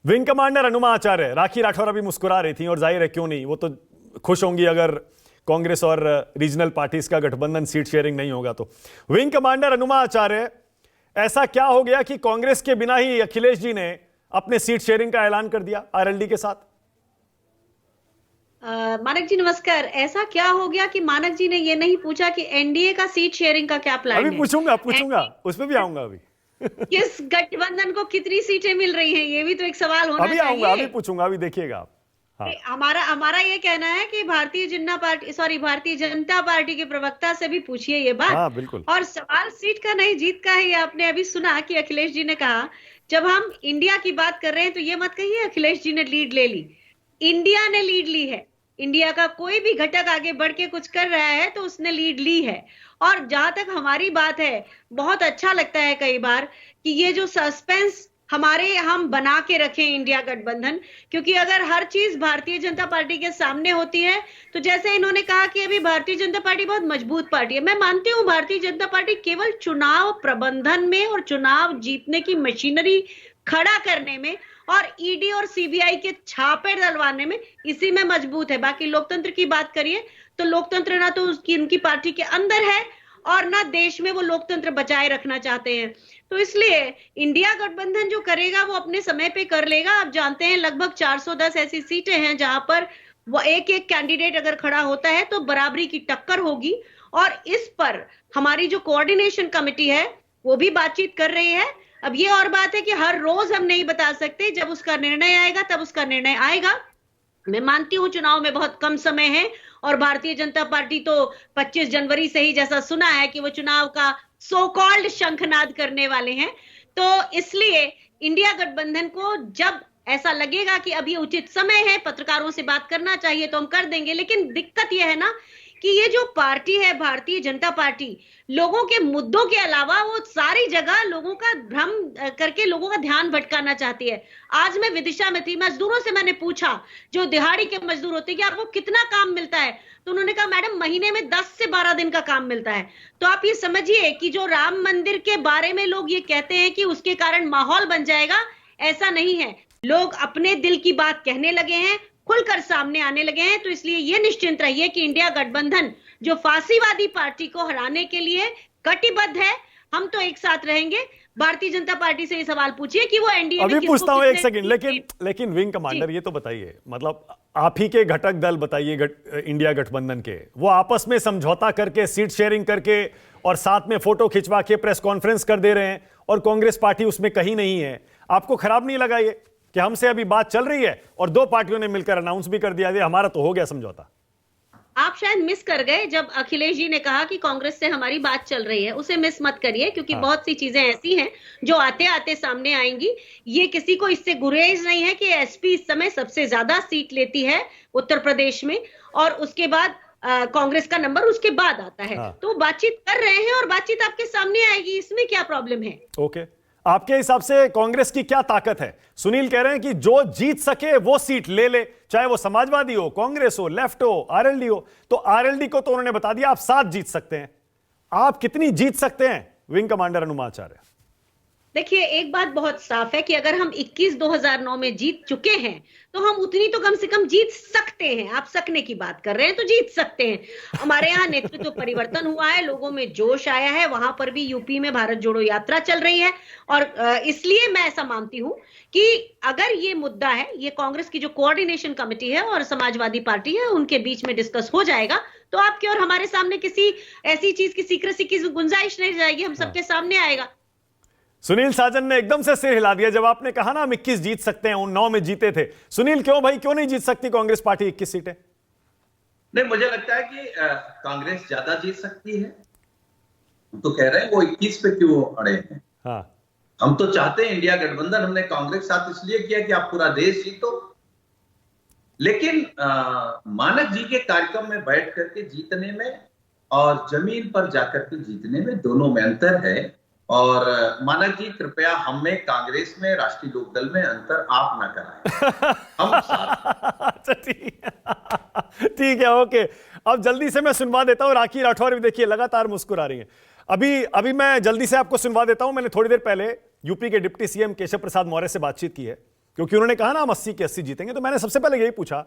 Wing commander अनुमा आचार्य, राखी राठौर अभी मुस्कुरा रही थी और जाहिर है क्यों नहीं, वो तो खुश होंगी अगर कांग्रेस और रीजनल पार्टीज का गठबंधन सीट शेयरिंग नहीं होगा तो। विंग कमांडर अनुमा आचार्य, ऐसा क्या हो गया कि कांग्रेस के बिना ही अखिलेश जी ने अपने सीट शेयरिंग का ऐलान कर दिया आरएलडी के साथ? मानक जी नमस्कार। ऐसा क्या हो गया कि मानक जी ने ये नहीं पूछा कि एनडीए का सीट शेयरिंग का क्या प्लान है? अभी पूछूंगा उसमें भी आऊंगा अभी। किस गठबंधन को कितनी सीटें मिल रही हैं, ये भी तो एक सवाल होना अभी चाहिए। आऊंगा, अभी पूछूंगा, अभी देखिएगा आप। हाँ। हमारा ये कहना है कि भारतीय जनता पार्टी के प्रवक्ता से भी पूछिए ये बात। हाँ, बिल्कुल। और सवाल सीट का नहीं जीत का है। ये आपने अभी सुना कि अखिलेश जी ने कहा, जब हम इंडिया की बात कर रहे हैं तो ये मत कहिए अखिलेश जी ने लीड ले ली। इंडिया ने लीड ली है। इंडिया का कोई भी घटक आगे बढ़ के कुछ कर रहा है तो उसने लीड ली है। और जहां तक हमारी बात है, बहुत अच्छा लगता है कई बार कि ये जो सस्पेंस हम बना के रखें इंडिया गठबंधन, क्योंकि अगर हर चीज भारतीय जनता पार्टी के सामने होती है तो जैसे इन्होंने कहा कि अभी भारतीय जनता पार्टी बहुत मजबूत पार्टी है। मैं मानती हूं भारतीय जनता पार्टी केवल चुनाव प्रबंधन में और चुनाव जीतने की मशीनरी खड़ा करने में और ईडी और सीबीआई के छापे डलवाने में, इसी में मजबूत है। बाकी लोकतंत्र की बात करिए तो लोकतंत्र ना तो उनकी पार्टी के अंदर है और ना देश में वो लोकतंत्र बचाए रखना चाहते हैं। तो इसलिए इंडिया गठबंधन जो करेगा वो अपने समय पे कर लेगा। आप जानते हैं लगभग 410 ऐसी सीटें हैं जहां पर वो एक एक कैंडिडेट अगर खड़ा होता है तो बराबरी की टक्कर होगी। और इस पर हमारी जो कोऑर्डिनेशन कमेटी है वो भी बातचीत कर रही है। अब ये और बात है कि हर रोज हम नहीं बता सकते, जब उसका निर्णय आएगा तब उसका निर्णय आएगा। मैं मानती हूं चुनाव में बहुत कम समय है और भारतीय जनता पार्टी तो 25 जनवरी से ही जैसा सुना है कि वो चुनाव का सो कॉल्ड शंखनाद करने वाले हैं। तो इसलिए इंडिया गठबंधन को जब ऐसा लगेगा कि अभी उचित समय है, पत्रकारों से बात करना चाहिए तो हम कर देंगे। लेकिन दिक्कत यह है ना कि ये जो पार्टी है भारतीय जनता पार्टी, लोगों के मुद्दों के अलावा वो सारी जगह लोगों का भ्रम करके लोगों का ध्यान भटकाना चाहती है। आज मैं विदिशा में थी, मजदूरों से मैंने पूछा, जो दिहाड़ी के मजदूर होते हैं, कि आपको कितना काम मिलता है? तो उन्होंने कहा मैडम महीने में 10 से 12 दिन का काम मिलता है। तो आप ये समझिए कि जो राम मंदिर के बारे में लोग ये कहते हैं कि उसके कारण माहौल बन जाएगा, ऐसा नहीं है। लोग अपने दिल की बात कहने लगे हैं, खुलकर सामने आने लगे हैं। तो इसलिए ये निश्चिंत रहिए कि इंडिया गठबंधन जो फांसीवादी पार्टी को हराने के लिए कटिबद्ध है, हम तो एक साथ रहेंगे। भारतीय जनता पार्टी से ये सवाल पूछिए कि वो एनडीए में अभी पूछता हूं, एक सेकंड। लेकिन विंग कमांडर ये तो बताइए, मतलब आप ही के घटक दल बताइए इंडिया गठबंधन के, वो आपस में समझौता करके सीट शेयरिंग करके और साथ में फोटो खिंचवा के प्रेस कॉन्फ्रेंस कर दे रहे हैं और कांग्रेस पार्टी उसमें कहीं नहीं है। आपको खराब नहीं लगा ये कि हमसे अभी बात चल रही है और दो पार्टियों ने मिलकर अनाउंस भी कर दिया हमारा तो हो गया समझौता? आप शायद मिस कर गए जब अखिलेश जी ने कहा कि कांग्रेस से हमारी बात चल रही है। उसे मिस मत करिए, क्योंकि बहुत सी चीजें ऐसी हैं जो आते आते सामने आएंगी। ये किसी को इससे गुरेज नहीं है कि एसपी इस समय सबसे ज्यादा सीट लेती है उत्तर प्रदेश में और उसके बाद कांग्रेस का नंबर उसके बाद आता है। तो बातचीत कर रहे हैं और बातचीत आपके सामने आएगी, इसमें क्या प्रॉब्लम है? ओके, आपके हिसाब से कांग्रेस की क्या ताकत है? सुनील कह रहे हैं कि जो जीत सके वो सीट ले ले, चाहे वो समाजवादी हो, कांग्रेस हो, लेफ्ट हो, आरएलडी हो। तो आरएलडी को तो उन्होंने बता दिया आप 7 जीत सकते हैं। आप कितनी जीत सकते हैं विंग कमांडर अनुमा आचार्य? देखिए, एक बात बहुत साफ है कि अगर हम 21 2009 में जीत चुके हैं तो हम उतनी तो कम से कम जीत सकते हैं। आप सकने की बात कर रहे हैं तो जीत सकते हैं। हमारे यहाँ नेतृत्व परिवर्तन हुआ है, लोगों में जोश आया है। वहां पर भी यूपी में भारत जोड़ो यात्रा चल रही है और इसलिए मैं ऐसा मानती हूं कि अगर ये मुद्दा है, ये कांग्रेस की जो कोऑर्डिनेशन कमेटी है और समाजवादी पार्टी है, उनके बीच में डिस्कस हो जाएगा तो आपके और हमारे सामने किसी ऐसी चीज की सीक्रेसी की गुंजाइश नहीं जाएगी, हम सबके सामने आएगा। सुनील साजन ने एकदम से सिर हिला दिया जब आपने कहा ना हम 21 जीत सकते हैं, उन 9 में जीते थे। सुनील, क्यों भाई, क्यों नहीं जीत सकती कांग्रेस पार्टी 21 सीटें? नहीं, मुझे लगता है कि कांग्रेस ज्यादा जीत सकती है। हम तो कह रहे हैं वो 21 पे क्यों अड़े हैं। हाँ, हम तो चाहते हैं इंडिया गठबंधन हमने कांग्रेस के साथ इसलिए किया कि आप पूरा देश जीतो। लेकिन मानक जी के कार्यक्रम में बैठ करके जीतने में और जमीन पर जाकर के जीतने में दोनों में अंतर है। और मानक जी कृपया हमें कांग्रेस में, राष्ट्रीय लोकदल में अंतर आप ना कराएं। हम साथ। ठीक है, ओके। अब जल्दी से मैं सुनवा देता हूं, राखी राठौर भी देखिए लगातार मुस्कुरा रही है। अभी मैं जल्दी से आपको सुनवा देता हूं। मैंने थोड़ी देर पहले यूपी के डिप्टी सीएम केशव प्रसाद मौर्य से बातचीत की है क्योंकि उन्होंने कहा ना हम 80 की 80 जीतेंगे, तो मैंने सबसे पहले यही पूछा